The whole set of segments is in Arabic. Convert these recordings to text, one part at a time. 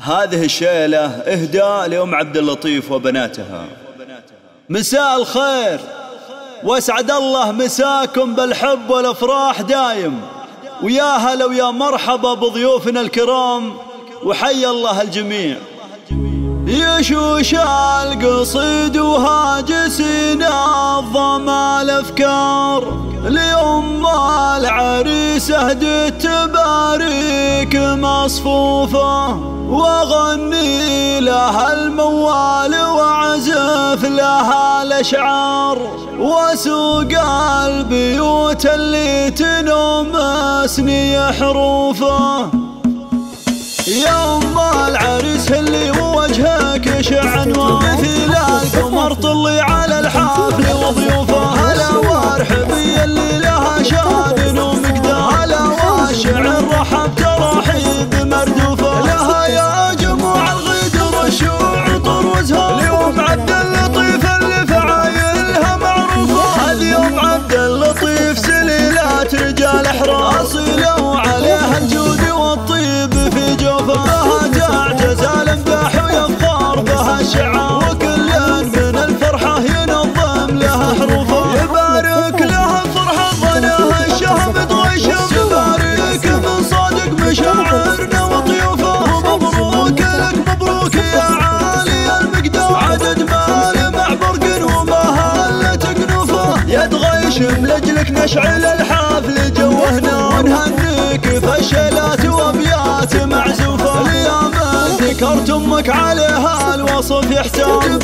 هذه الشيلة إهداء لأم عبد اللطيف وبناتها. مساء الخير واسعد الله مساكم بالحب والافراح دايم، ويا هلا ويا مرحبا بضيوفنا الكرام، وحيا الله الجميع. يشوش القصيد وهاجسنا الضما الافكار، لأم العريس اهدت تباريك مصفوفة، واغني لها الموال واعزف لها الاشعار، واسوق البيوت اللي تنمسني حروفه. يا ام العريس اللي وجهك يشع انوار، مثل القمر طلي على الحفل وضيوفه. هلا وارحبي اللي لها شان ومقدار، هلا والشعر رحب ترحيب مردوفه. لها يا جموع الغدر الشعطر وزهار، ليوم عبد اللطيف اللي فعايلها معروفه. اليوم عبد اللطيف سليلات رجال احرار، اصيله عليها الجود والطيب في جوفه. بها تعجز الامداح ويفخر بها الشعار، وكل من الفرحه ينظم لها حروفه. يبارك لها فرحه ظنها الشهم تغشم، تبارك من صادق مشاعرنا وضيوفه. ومبروك لك مبروك يا عالي المقدار، عدد مال مع برق ومهله كنوفه. يد غيشم لاجلك نشعل الحفل جوهنا، ونهنيك فالشيلات وابيات معزوفه. ليام ذكرت امك عليها الوصف يحتاج،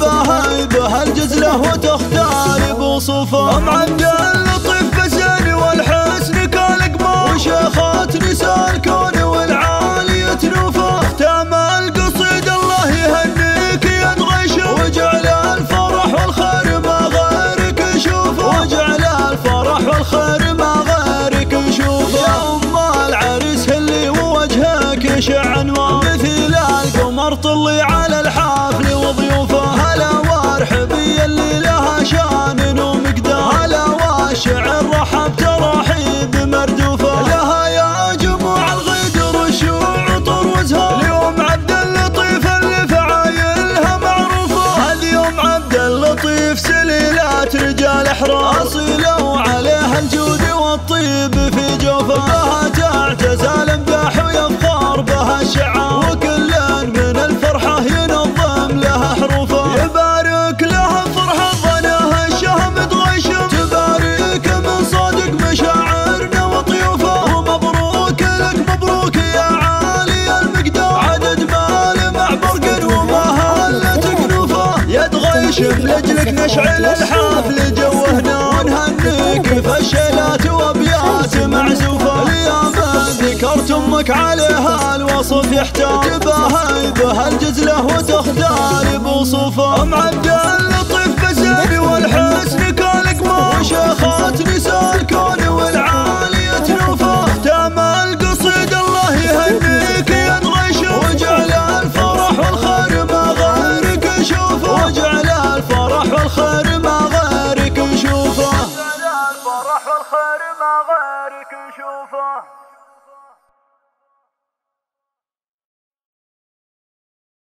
بها الجزله وتختار بوصوفه. ام عبد اللطيف بالزين والحسن كالقمر، وشيخات نساء الكون والعالي تنوفه. ختام القصيد الله يهنيك يد غيشم، وجعل الفرح والخير ما غيرك يشوفه، وجعل الفرح والخير ما غيرك يشوفه. يا ام العريس اللي وجهك يشع انوار، مثل القمر طلي على الحفل وضيوفه. هلا وارحبي اللي لها شان ومقدار، هلا والشعر رحب ترحيب مردوفه. لها يا جموع الغدر الشعطر وزهار، اليوم عبد اللطيف اللي فعايلها معروفه. اليوم عبد اللطيف سليلات رجال احرار، اصيله عليها الجود والطيب في جوفه. بها تعجز الامداح ويفخر بها الشعار، وكل من الفرحه ينظم لها حروفه. يبارك لها فرحه ظنها الشهم تغشم، تبارك من صادق مشاعرنا وطيوفه. ومبروك لك مبروك يا عالي المقدار، عدد مال مع برق ومهله كنوفه. يد غيشم لاجلك نشعل الحفل جوهنا، ونهنيك فالشيلات وابيات معزوفه. ليام ذكرت امك عليها الوصف يحتاج، بها الجزله وتختار بوصوفه. ام عبد اللطيف بالزين والحسن كالقمر، وشيخات